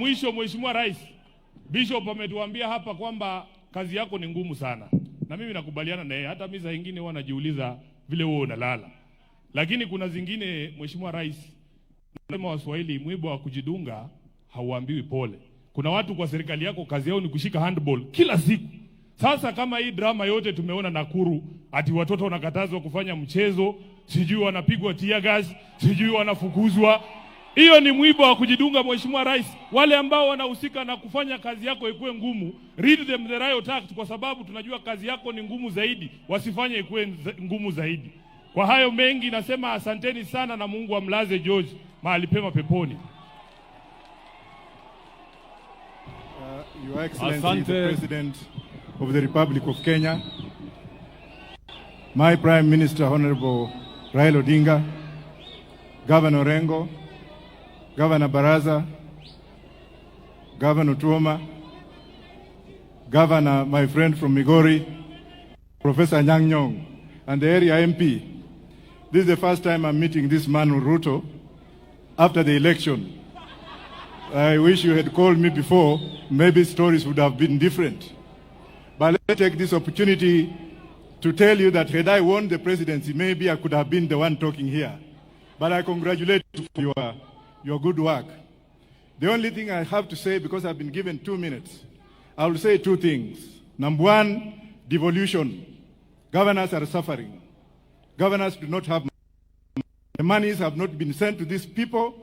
Mwisho, Mheshimiwa Rais, Bishop ametuambia hapa kwamba kazi yako ni ngumu sana. Na mimi nakubaliana naye. Hata mimi saa nyingine huwa najiuliza vile wewe unalala. Lakini kuna zingine, Mheshimiwa Rais, nasema Waswahili, mwiba wa kujidunga hauambiwi pole. Kuna watu kwa serikali yako kazi yao ni kushika handball kila siku. Sasa kama hii drama yote tumeona Nakuru, ati watoto wanakatazwa kufanya mchezo, sijui wanapigwa tear gas, sijui wanafukuzwa. Hiyo ni mwiba wa kujidunga, Mheshimiwa Rais. Wale ambao wanahusika na kufanya kazi yako ikuwe ngumu, read them the riot act, kwa sababu tunajua kazi yako ni ngumu zaidi, wasifanye ikuwe ngumu zaidi. Kwa hayo mengi nasema asanteni sana na Mungu amlaze George mahali pema peponi. Your Excellency, the President of the Republic of Kenya, my Prime Minister, Honorable Raila Odinga, Governor Orengo, Governor Baraza, Governor Tuoma, Governor, my friend from Migori, Professor Nyang' Nyong', and the area MP. This is the first time I'm meeting this man, Ruto, after the election. I wish you had called me before. Maybe stories would have been different. But let me take this opportunity to tell you that had I won the presidency, maybe I could have been the one talking here. But I congratulate you for your good work. The only thing I have to say, because I've been given 2 minutes, I will say 2 things. Number one, devolution. Governors are suffering. Governors do not have money. The monies have not been sent to these people.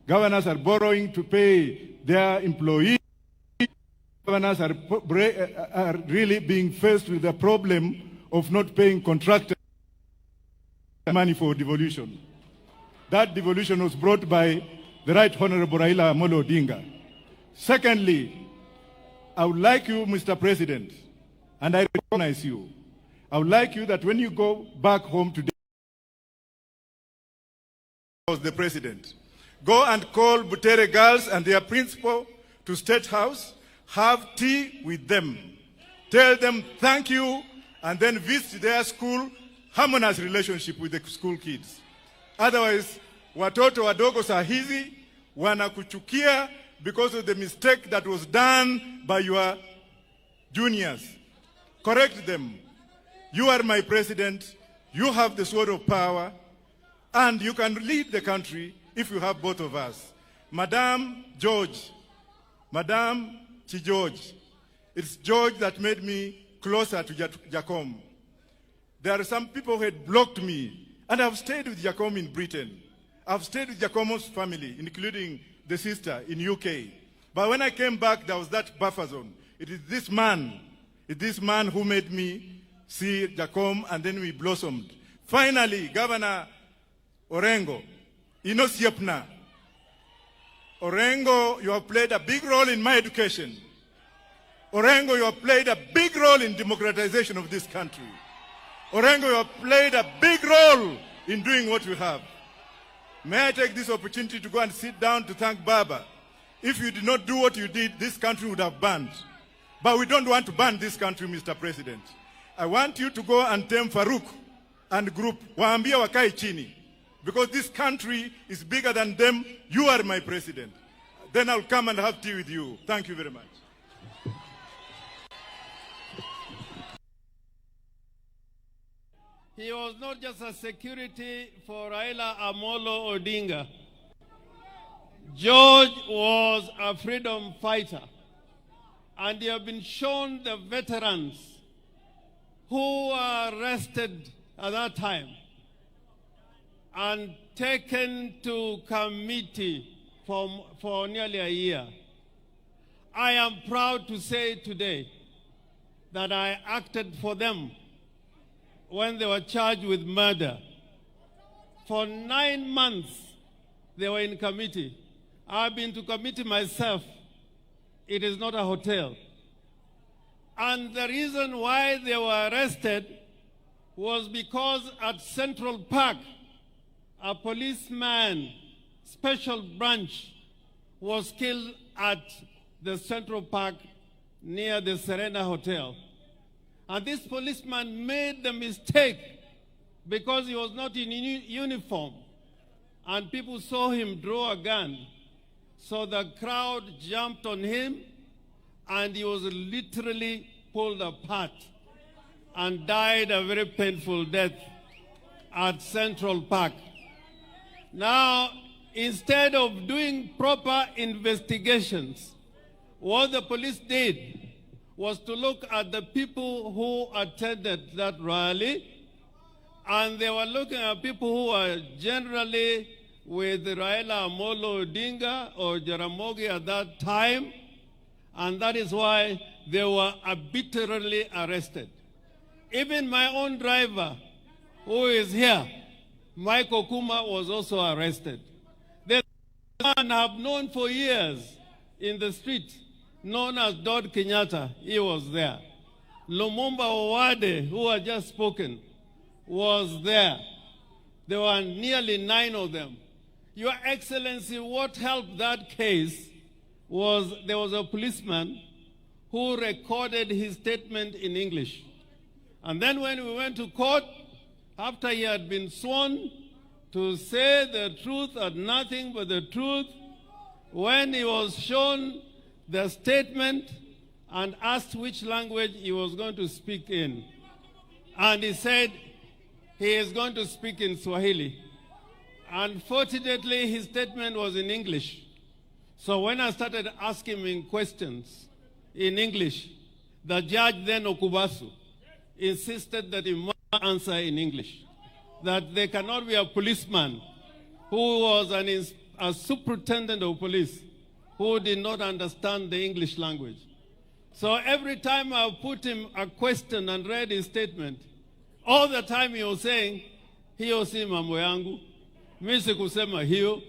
Governors are borrowing to pay their employees. Governors are really being faced with the problem of not paying contractors money for devolution. That devolution was brought by the Right Honorable Raila Amolo Odinga. Secondly, I would like you, Mr. President, and I recognize you, I would like you that when you go back home today, as the President, go and call Butere girls and their principal to State House, have tea with them, tell them thank you, and then visit their school, harmonize relationship with the school kids. Otherwise, watoto wadogo saa hizi wanakuchukia because of the mistake that was done by your juniors. Correct them. You are my president, you have the sword of power, and you can lead the country if you have both of us. Madam George, Madam Chi-George, it's George that made me closer to Jacom. There are some people who had blocked me, and I've stayed with Jacom in Britain. I've stayed with Jacom's family, including the sister in UK. But when I came back, there was that buffer zone. It is this man who made me see Jacom, and then we blossomed. Finally, Governor Orengo, Inosiepna. Orengo, you have played a big role in my education. Orengo, you have played a big role in democratization of this country. Orengo, you have played a big role in doing what we have. May I take this opportunity to go and sit down to thank Baba. If you did not do what you did, this country would have burned. But we don't want to burn this country, Mr. President. I want you to go and tell Farouk and group, waambia wakae chini. Because this country is bigger than them. You are my president. Then I'll come and have tea with you. Thank you very much. He was not just a security for Raila Amolo Odinga. George was a freedom fighter. And they have been shown the veterans who were arrested at that time and taken to committee for nearly a year. I am proud to say today that I acted for them when they were charged with murder. For 9 months, they were in committee. I've been to committee myself. It is not a hotel. And the reason why they were arrested was because at Central Park, a policeman, special branch, was killed at the Central Park near the Serena Hotel. And this policeman made the mistake because he was not in uniform. And people saw him draw a gun So the crowd jumped on him, and he was literally pulled apart and died a very painful death at Central Park. Now, instead of doing proper investigations, what the police did was to look at the people who attended that rally, and they were looking at people who were generally with Raila Amolo Odinga or Jaramogi at that time, and that is why they were arbitrarily arrested. Even my own driver, who is here, Mike Okuma, was also arrested. The man I've known for years in the street, known as Dod Kenyatta, he was there. Lumumba Owade, who had just spoken, was there. There were nearly 9 of them. Your Excellency, what helped that case was there was a policeman who recorded his statement in English. And then when we went to court, after he had been sworn to say the truth and nothing but the truth, when he was shown the statement and asked which language he was going to speak in, and he said he is going to speak in Swahili. Unfortunately, his statement was in English. So when I started asking him questions in English, the judge then, Okubasu, insisted that he must answer in English. That there cannot be a policeman who was a superintendent of police who did not understand the English language. So every time I put him a question and read his statement, all the time he was saying, hiyo si mambo yangu, mimi sikusema hiyo.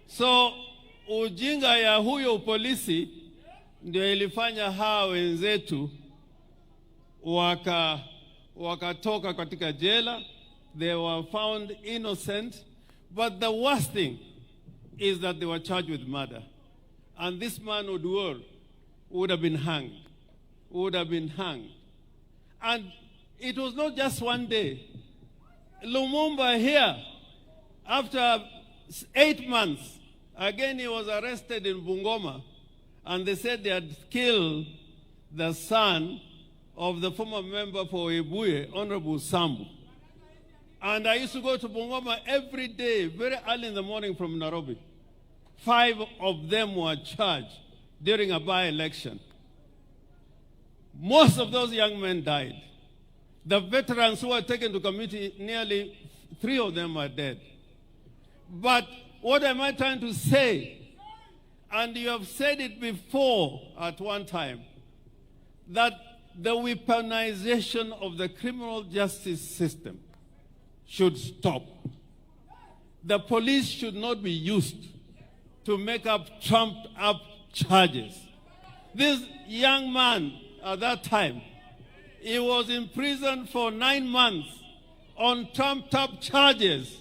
So ujinga ya huyo polisi ndio ilifanya hawa wenzetu wakatoka katika jela. They were found innocent, but the worst thing is that they were charged with murder. And this man would have been hanged. And it was not just one day. Lumumba here, after 8 months, again he was arrested in Bungoma, and they said they had killed the son of the former member for Ebuye, Honorable Sambu. And I used to go to Bungoma every day, very early in the morning from Nairobi. 5 of them were charged during a by-election. Most of those young men died. The veterans who were taken to committee, nearly 3 of them are dead. But what am I trying to say? And you have said it before at one time, that the weaponization of the criminal justice system should stop. The police should not be used to make up trumped-up charges. This young man at that time, he was in prison for 9 months on trumped-up charges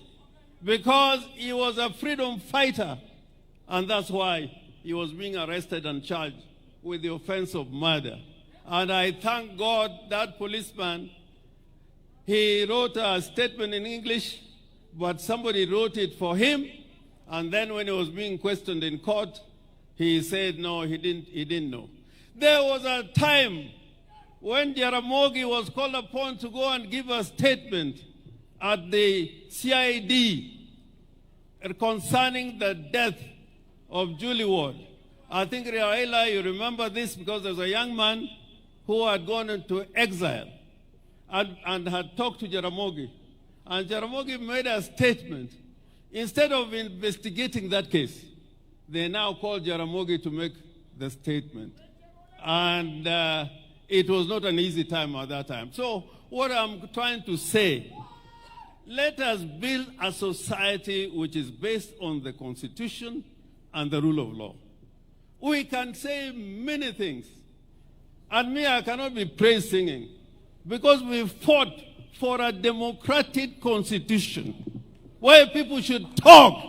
because he was a freedom fighter, and that's why he was being arrested and charged with the offense of murder. And I thank God that policeman, he wrote a statement in English, but somebody wrote it for him. And then when he was being questioned in court, he said, no, he didn't know. There was a time when Jaramogi was called upon to go and give a statement at the CID concerning the death of Julie Ward. I think, Raila, you remember this because there's a young man who had gone into exile and had talked to Jaramogi. And Jaramogi made a statement. Instead of investigating that case, they now called Jaramogi to make the statement. And it was not an easy time at that time. So what I'm trying to say, let us build a society which is based on the Constitution and the rule of law. We can say many things. And me, I cannot be praise singing because we fought for a democratic constitution where people should talk.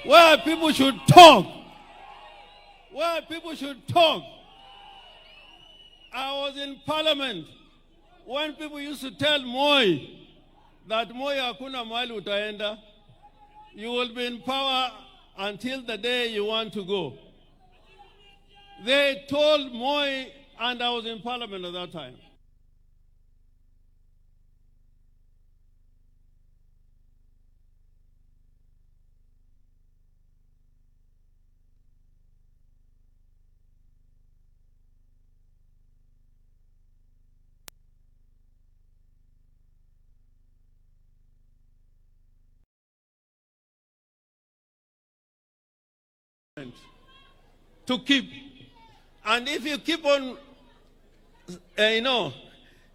Where people should talk. Where people should talk. I was in parliament when people used to tell Moi that Moi hakuna mahali utaenda. You will be in power until the day you want to go. They told Moi, and I was in Parliament at that time, to keep. And if you keep on,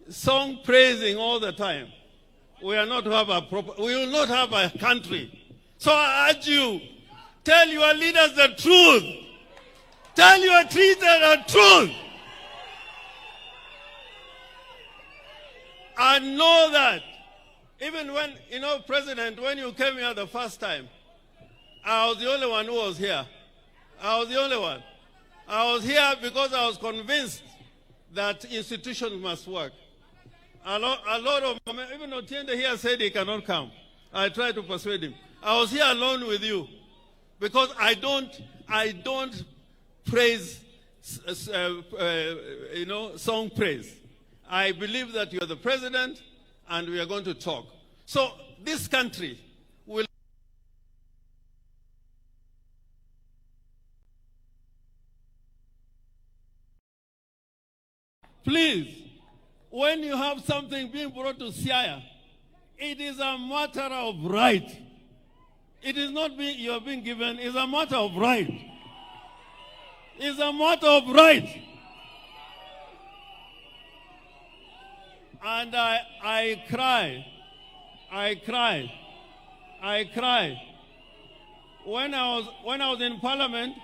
song praising all the time, we will not have a country. So I urge you, tell your leaders the truth. Tell your leaders the truth. And know that, even when, President, when you came here the first time, I was the only one who was here. I was the only one. I was here because I was convinced that institutions must work. A lot of, even Otiende here said he cannot come. I tried to persuade him. I was here alone with you because I don't praise, song praise. I believe that you are the president and we are going to talk. So this country will please, when you have something being brought to Siaya, it is a matter of right. It is not you are being given, it's a matter of right. It's a matter of right. And I cry. When I was in Parliament,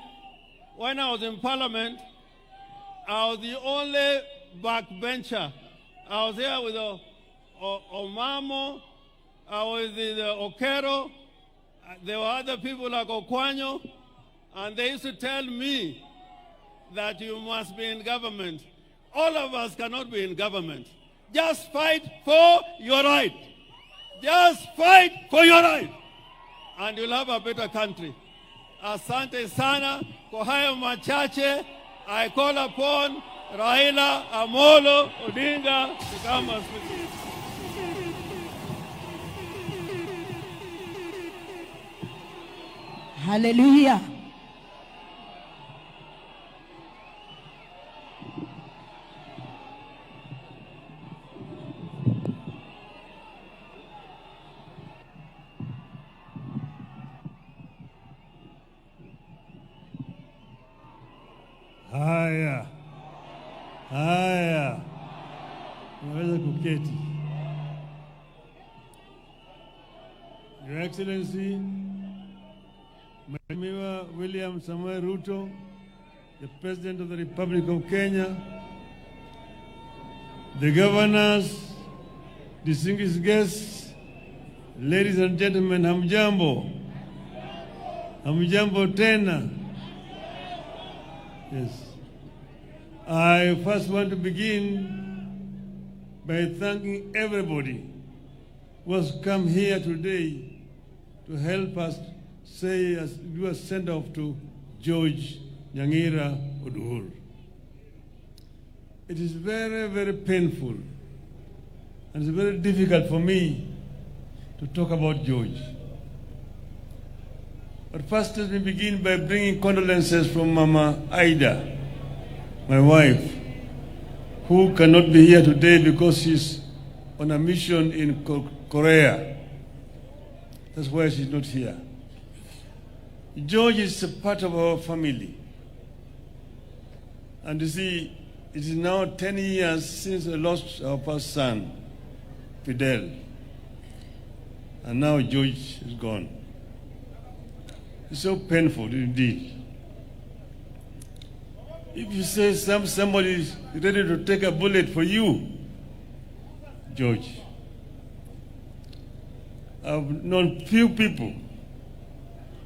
I was the only backbencher. I was here with Omamo, I was with Okero, there were other people like Okwanyo, and they used to tell me that you must be in government. All of us cannot be in government. Just fight for your right. Just fight for your right. And you'll have a better country. Asante sana, kwa hayo machache, I call upon Raila Amolo Odinga to come and speak. Hallelujah. Haya, naweza kuketi. Your Excellency, Mheshimiwa William Samoei Ruto, the President of the Republic of Kenya, the governors, distinguished guests, ladies and gentlemen, hamjambo. Hamjambo tena. Yes. I first want to begin by thanking everybody who has come here today to help us do a send-off to George Nyangira Oduor. It is very, very painful and it's very difficult for me to talk about George. But first let me begin by bringing condolences from Mama Aida, my wife, who cannot be here today because she's on a mission in Korea. That's why she's not here. George is a part of our family. And you see, it is now 10 years since I lost our first son, Fidel. And now George is gone. It's so painful indeed. If you say somebody is ready to take a bullet for you, George, I've known few people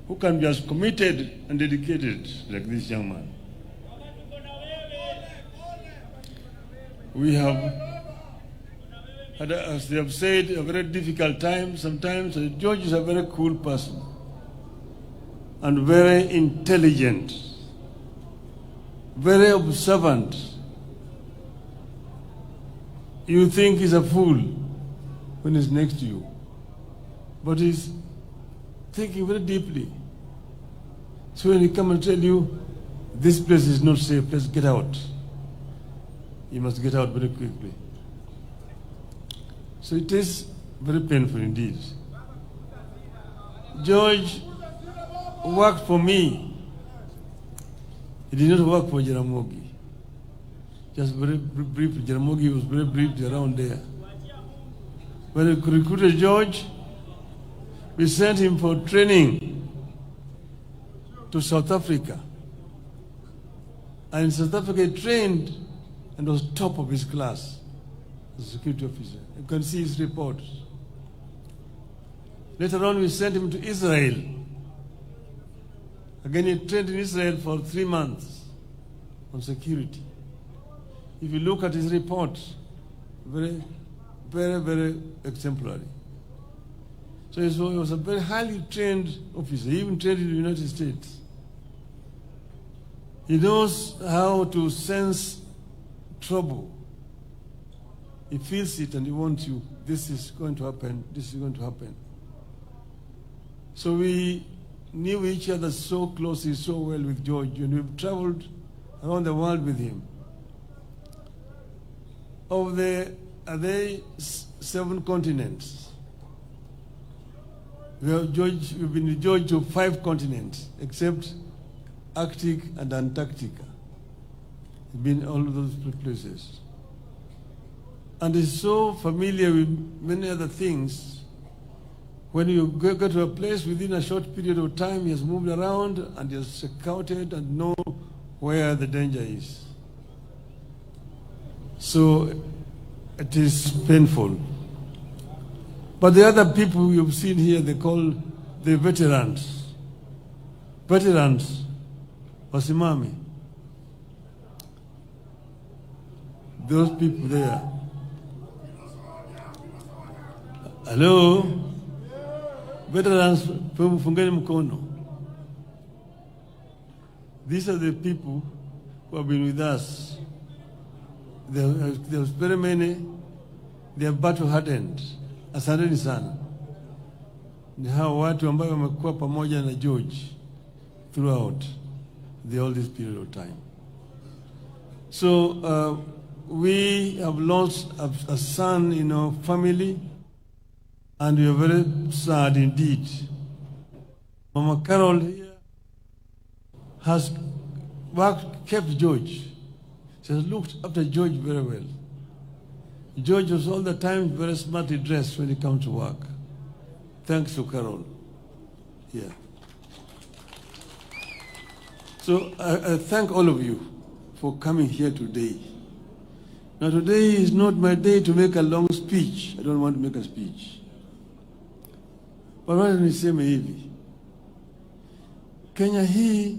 who can be as committed and dedicated like this young man. We have had, as they have said, a very difficult time sometimes. George is a very cool person. and very intelligent, very observant. You think he's a fool when he's next to you, but he's thinking very deeply. So when he come and tell you, this place is not safe, let's get out, you must get out very quickly. So it is very painful indeed. George worked for me. He did not work for Jaramogi. Just very brief. Jaramogi was very brief around there. When we recruited George, we sent him for training to South Africa. And in South Africa, he trained and was top of his class as a security officer. You can see his reports. Later on, we sent him to Israel. Again, he trained in Israel for 3 months on security. If you look at his reports, very, very, very exemplary. So he was a very highly trained officer. He even trained in the United States. He knows how to sense trouble. He feels it and he wants you. This is going to happen. This is going to happen. So we knew each other so closely, so well with George, and we've traveled around the world with him. Are they 7 continents? We've been with George to 5 continents, except Arctic and Antarctica. We've been all of those places. And he's so familiar with many other things. When you go to a place within a short period of time, he has moved around and he has scouted and know where the danger is. So it is painful. But the other people you've seen here, they call the veterans. Veterans, wasimami. Those people there. Hello? Veterans, fungeni mkono. These are the people who have been with us. There's very many. They are battle hardened. Asanteni sana. Ni hao watu ambao wamekuwa pamoja na George throughout all this period of time. So we have lost a son in our family. And we are very sad indeed. Mama Carol here has kept George. She has looked after George very well. George was all the time very smartly dressed when he comes to work. Thanks to Carol. Yeah. So I thank all of you for coming here today. Now today is not my day to make a long speech. I don't want to make a speech. But wacha niseme hivi, Kenya hii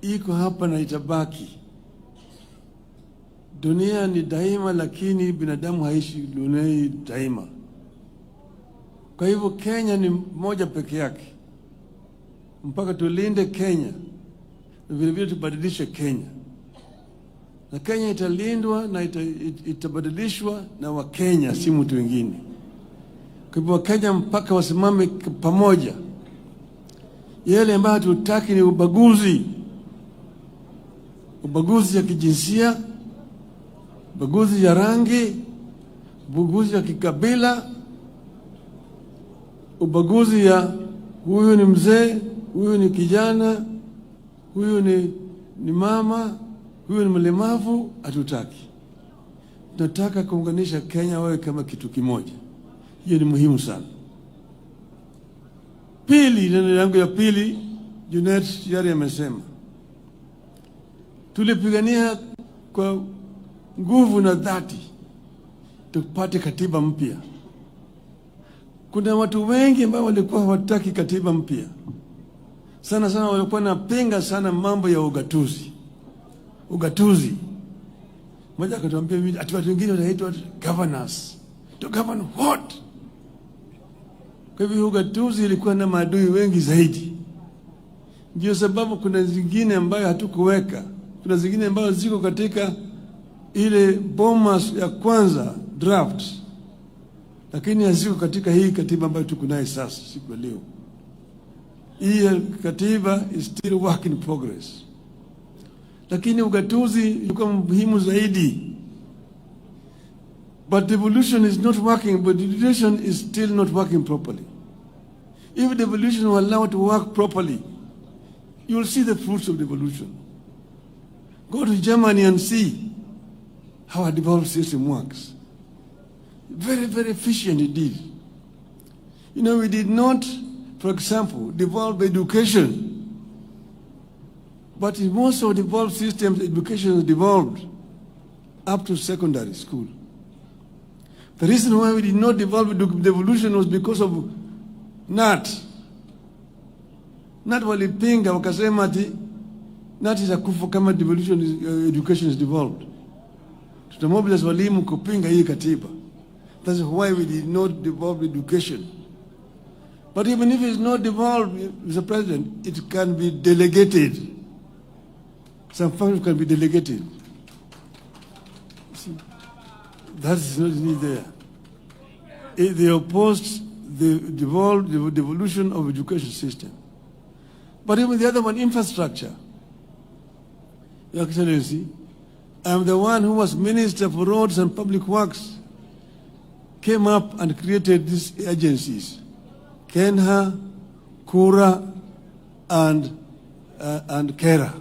iko hapa na itabaki. Dunia ni daima, lakini binadamu haishi dunia daima. Kwa hivyo Kenya ni moja peke yake. Mpaka tulinde Kenya, na vile vile tubadilishe Kenya. Na Kenya italindwa na itabadilishwa na Wakenya, si mtu wengine. Kwa hivyo Wakenya mpaka wasimame pamoja. Yale ambayo hatutaki ni ubaguzi. Ubaguzi ya kijinsia, ubaguzi ya rangi, ubaguzi ya kikabila, ubaguzi ya huyu ni mzee, huyu ni kijana, huyu ni mama, huyu ni mlemavu, hatutaki. Tunataka kuunganisha Kenya wawe kama kitu kimoja. Hiyo ni muhimu sana. Pili, neno yangu ya pili, Junet yari amesema. Tulipigania kwa nguvu na dhati tupate katiba mpya. Kuna watu wengi ambao walikuwa hawataki katiba mpya. Sana walikuwa napinga sana mambo ya ugatuzi. Ugatuzi. Mmoja akatuambia ati watu wengine wanaitwa governors. To govern what? Kwa hivyo ugatuzi ilikuwa na maadui wengi zaidi. Ndio sababu kuna zingine ambayo hatukuweka, kuna zingine ambayo ziko katika ile bomas ya kwanza draft, lakini haziko katika hii katiba ambayo tuko nayo sasa siku leo. Hii katiba is still work in progress, lakini ugatuzi ilikuwa muhimu zaidi. But devolution is not working, but devolution is still not working properly. If devolution were allowed to work properly, you will see the fruits of devolution. Go to Germany and see how a devolved system works. Very, very efficient indeed. You know, we did not, for example, devolve education. But in most of devolved systems, education is devolved up to secondary school. The reason why we did not devolve devolution was because of NAT. NAT walipinga wakasema ati NAT itakufa kama devolution education is devolved. Tutamobilize walimu kupinga hii katiba. That's why we did not devolve education. But even if it's not devolved, Mr. President, it can be delegated. Some functions can be delegated. See, that is not there. They opposed the devolution of education system. But even the other one, infrastructure. Your Excellency, I'm the one who was Minister for Roads and Public Works, came up and created these agencies, Kenha, Kura, and Kera.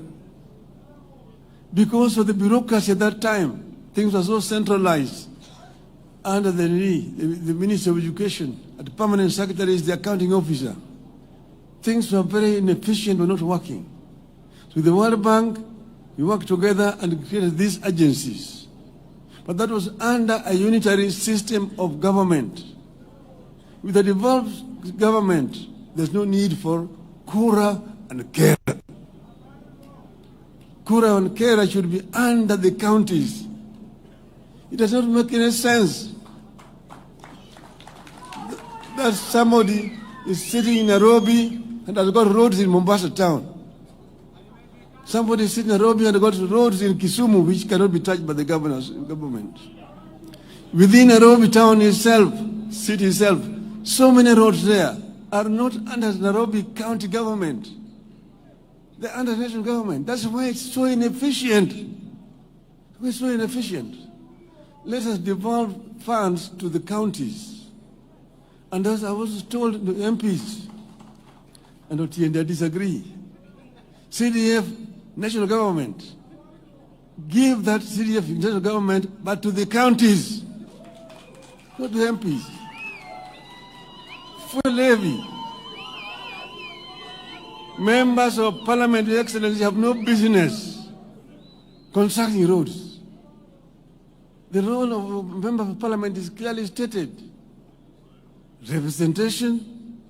Because of the bureaucracy at that time, things were so centralized under the Minister of Education, the permanent secretary is the accounting officer. Things were very inefficient, were not working. So with the World Bank, we worked together and created these agencies. But that was under a unitary system of government. With a devolved government, there's no need for Kura and Kera. Kura and Kera should be under the counties. It does not make any sense that somebody is sitting in Nairobi and has got roads in Mombasa town. Somebody is sitting in Nairobi and has got roads in Kisumu which cannot be touched by the government. Within Nairobi town itself, city itself, so many roads there are not under Nairobi county government. They're under national government. That's why it's so inefficient. It's so inefficient. Let us devolve funds to the counties. And as I was told the MPs, and they disagree. CDF, national government, give that CDF national government, but to the counties, not the MPs. Fuel levy. Members of Parliament, Your Excellency, have no business constructing roads. The role of a member of Parliament is clearly stated. Representation,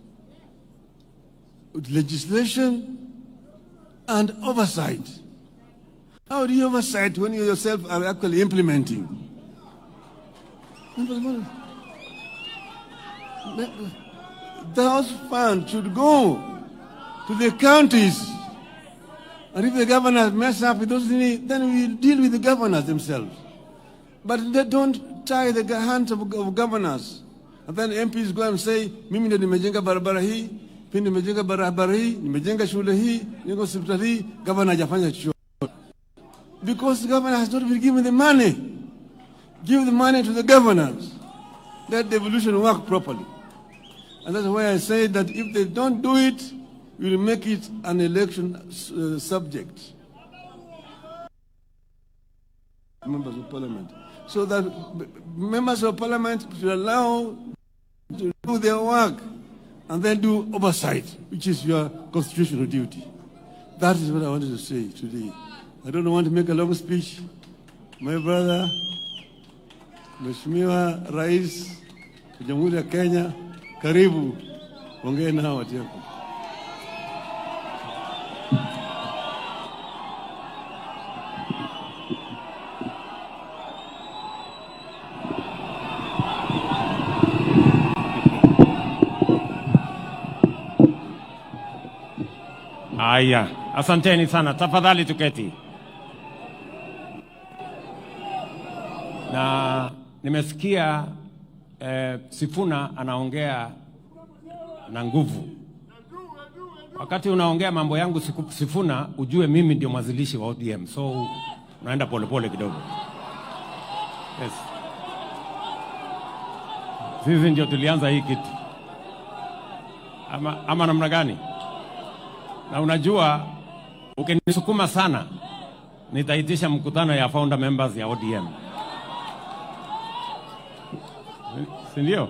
legislation, and oversight. How do you oversight when you yourself are actually implementing? Those funds should go to the counties. And if the governors mess up with those things, then we deal with the governors themselves. But they don't tie the hands of governors. And then MPs go and say, mimi ndio nimejenga barabara hii, pindi nimejenga barabara hii, nimejenga shule hii, nimejenga hospitali hii, governor hajafanya chochote. Because the governor has not been given the money. Give the money to the governors. Let devolution work properly. And that's why I say that if they don't do it, we will make it an election subject. Members of Parliament. So that members of Parliament should allow to do their work and then do oversight, which is your constitutional duty. That is what I wanted to say today. I don't want to make a long speech. My brother, Mheshimiwa Rais wa Jamhuri ya Kenya, karibu, ongea na watu wako. Aya, asanteni sana. Tafadhali tuketi. Na nimesikia Sifuna anaongea na nguvu. Wakati unaongea mambo yangu Sifuna, ujue mimi ndio mwanzilishi wa ODM. So unaenda polepole kidogo. Yes. Sisi ndio tulianza hii kitu. Ama namna gani? Na unajua ukinisukuma sana nitaitisha mkutano ya founder members ya ODM. Si ndio?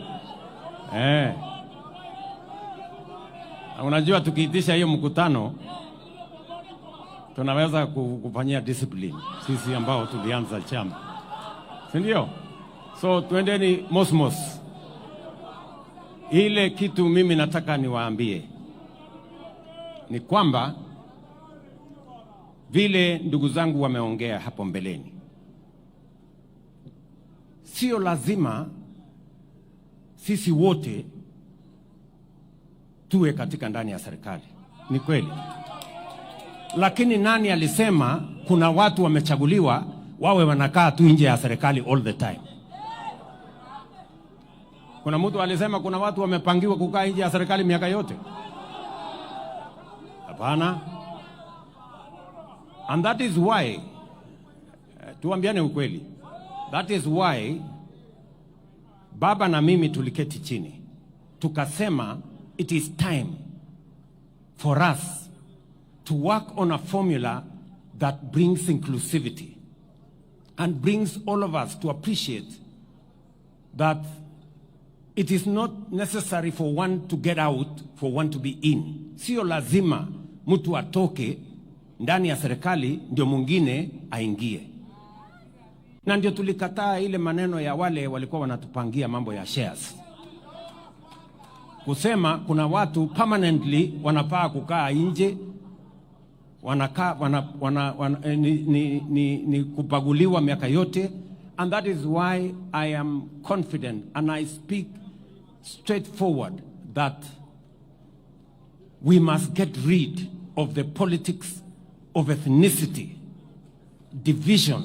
Unajua tukiitisha hiyo mkutano tunaweza kufanyia discipline sisi ambao tulianza chama. Si ndio? So tuendeni mosmos. Ile kitu mimi nataka niwaambie ni kwamba vile ndugu zangu wameongea hapo mbeleni, sio lazima sisi wote tuwe katika ndani ya serikali. Ni kweli. Lakini nani alisema kuna watu wamechaguliwa wawe wanakaa tu nje ya serikali all the time? Kuna mtu alisema kuna watu wamepangiwa kukaa nje ya serikali miaka yote? Hapana. And that is why, tuambiane ukweli, that is why baba na mimi tuliketi chini tukasema it is time for us to work on a formula that brings inclusivity and brings all of us to appreciate that it is not necessary for one to get out for one to be in. Sio lazima mtu atoke ndani ya serikali ndio mwingine aingie. Na ndio tulikataa ile maneno ya wale walikuwa wanatupangia mambo ya shares. Kusema kuna watu permanently wanafaa kukaa nje, ni kupaguliwa miaka yote. And that is why I am confident and I speak straightforward that we must get rid of the politics of ethnicity, division,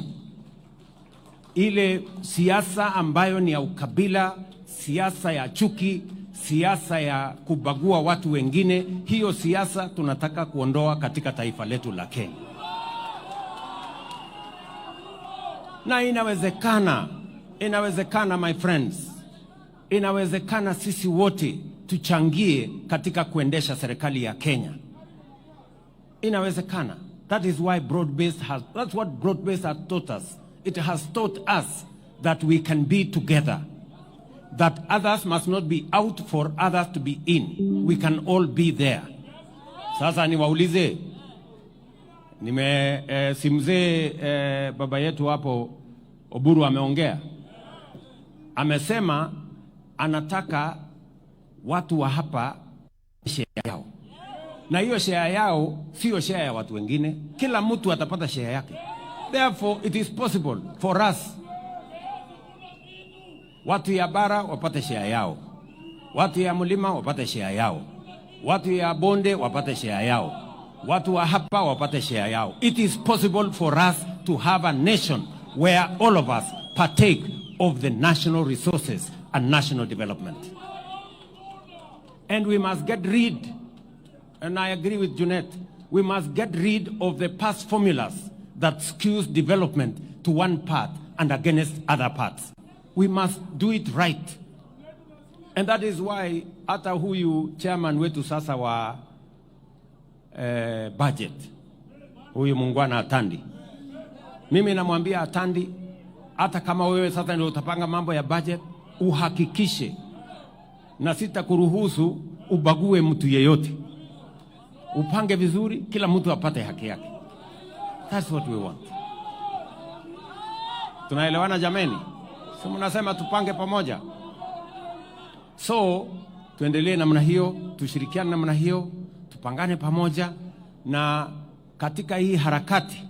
ile siasa ambayo ni ya ukabila, siasa ya chuki, siasa ya kubagua watu wengine. Hiyo siasa tunataka kuondoa katika taifa letu la Kenya. Na inawezekana my friends, inawezekana sisi wote tuchangie katika kuendesha serikali ya Kenya. Inawezekana. That is why that's what broad-based has taught us. It has taught us that we can be together. That others must not be out for others to be in. We can all be there. Sasa niwaulize, simzee baba yetu hapo Oburu ameongea. Amesema anataka watu wa hapa share yao. Na hiyo share yao sio share ya watu wengine. Kila mtu atapata share yake. Therefore it is possible for us, watu ya bara wapate share yao, watu ya mlima wapate share yao, watu ya bonde wapate share yao, watu wa hapa wapate share yao. It is possible for us to have a nation where all of us partake of the national resources and national development. And we must get rid, and I agree with Junet, we must get rid of the past formulas that skews development to one part and against other parts. We must do it right. And that is why hata huyu chairman wetu sasa wa budget, huyu Mungwana Atandi, mimi namwambia Atandi, hata kama wewe sasa ndio utapanga mambo ya budget, uhakikishe na sitakuruhusu ubague mtu yeyote. Upange vizuri, kila mtu apate haki yake. That's what we want. Tunaelewana jameni? So mnasema tupange pamoja. So tuendelee namna hiyo, tushirikiane namna hiyo, tupangane pamoja. Na katika hii harakati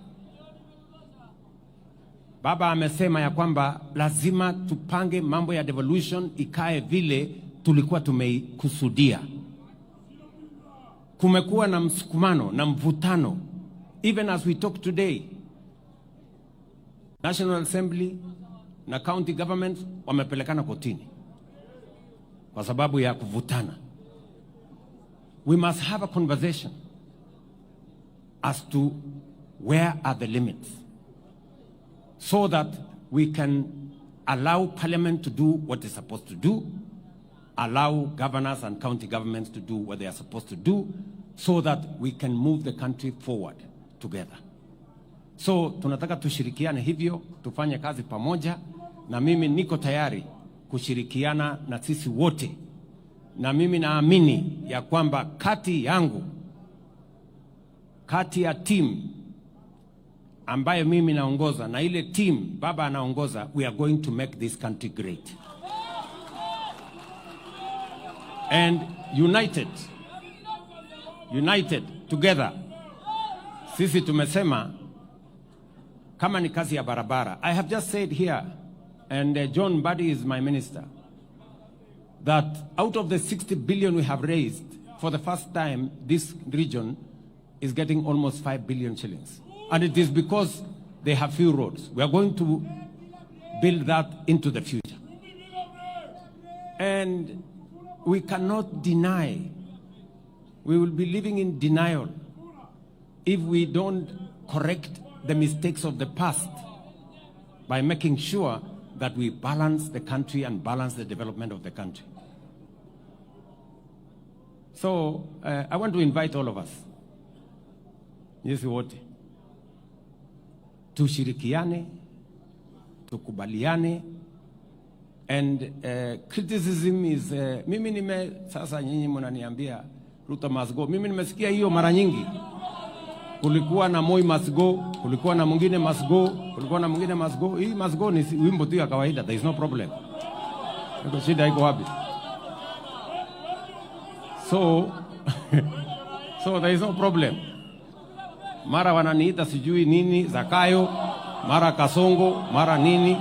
baba amesema ya kwamba lazima tupange mambo ya devolution ikae vile tulikuwa tumeikusudia. kumekuwa na msukumano na mvutano. Even as we talk today, National Assembly na county governments wamepelekana kotini kwa sababu ya kuvutana. We must have a conversation as to where are the limits, so that we can allow Parliament to do what it's supposed to do, allow governors and county governments to do what they are supposed to do, so that we can move the country forward together. So tunataka tushirikiane hivyo, tufanye kazi pamoja, na mimi niko tayari kushirikiana na sisi wote, na mimi naamini ya kwamba kati yangu, kati ya team ambayo mimi naongoza na ile team baba anaongoza, we are going to make this country great. And united together, sisi tumesema kama ni kazi ya barabara. I have just said here, and John Mbadi is my minister, that out of the 60 billion we have raised, for the first time, this region is getting almost 5 billion shillings. And it is because they have few roads. We are going to build that into the future. And we cannot deny, we will be living in denial if we don't correct the mistakes of the past by making sure that we balance the country and balance the development of the country. So I want to invite all of us, yes, wote, tushirikiane, tukubaliane, and criticism is mimi sasa nyinyi mnaniambia Ruto must go. Mimi nimesikia hiyo mara nyingi. Kulikuwa na Moi must go, kulikuwa na mwingine must go, kulikuwa na mwingine must go. Hii must go ni wimbo tu ya kawaida, there is no problem. Ndio shida iko wapi? So there is no problem. Mara wananiita sijui nini Zakayo, mara Kasongo, mara nini.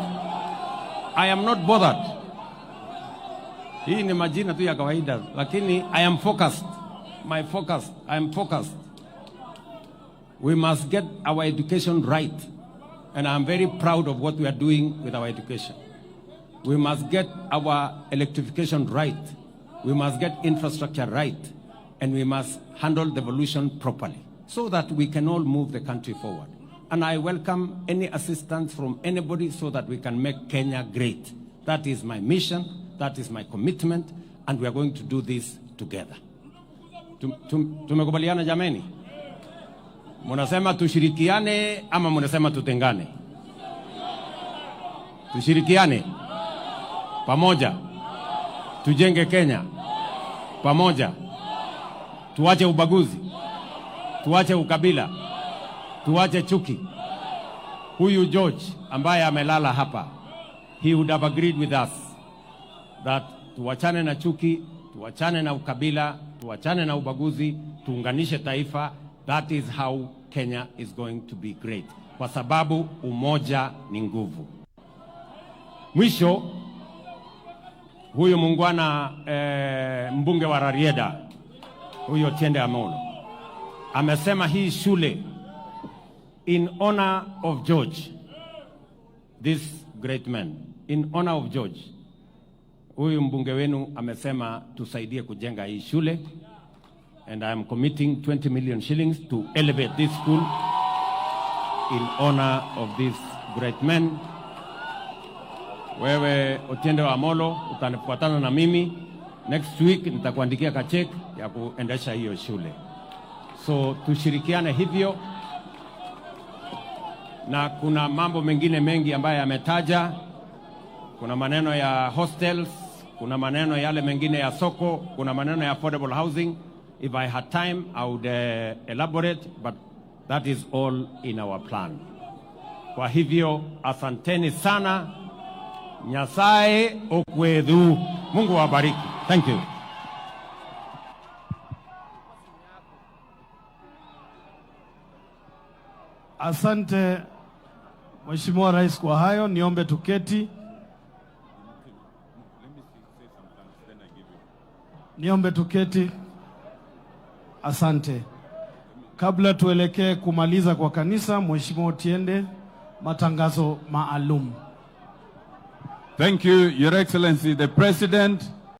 I am not bothered. Hii ni majina tu ya kawaida, lakini I am focused. I am focused. We must get our education right, and I am very proud of what we are doing with our education. We must get our electrification right. We must get infrastructure right, and we must handle devolution properly, so that we can all move the country forward. And I welcome any assistance from anybody so that we can make Kenya great. That is my mission, that is my commitment, and we are going to do this together. Tumekubaliana jameni? Munasema tushirikiane ama munasema tutengane? Tushirikiane pamoja, tujenge Kenya pamoja, tuache ubaguzi, tuache ukabila, tuache chuki. Huyu George ambaye amelala hapa, he would have agreed with us that tuachane na chuki, tuachane na ukabila, tuachane na ubaguzi, tuunganishe taifa. That is how Kenya is going to be great, kwa sababu umoja ni nguvu. Mwisho, huyu mungwana mbunge wa Rarieda, huyo Tiende Amolo, amesema hii shule in honor of George, this great man, in honor of George. Huyu mbunge wenu amesema tusaidie kujenga hii shule, and I am committing 20 million shillings to elevate this school in honor of this great man. Wewe Otiende Amolo utanifuatana na mimi, next week nitakuandikia kachek ya kuendesha hiyo shule. So tushirikiane hivyo, na kuna mambo mengine mengi ambayo yametaja. Kuna maneno ya hostels, kuna maneno yale mengine ya soko, kuna maneno ya affordable housing. If I had time, I would elaborate, but that is all in our plan. Kwa hivyo, asanteni sana. Nyasaye okwedu. Mungu wabariki. Thank you. Asante Mheshimiwa Rais kwa hayo. Niombe tuketi. Niombe tuketi. Asante. Kabla tuelekee kumaliza kwa kanisa, Mheshimiwa Otiende, matangazo maalum. Thank you, Your Excellency, the President.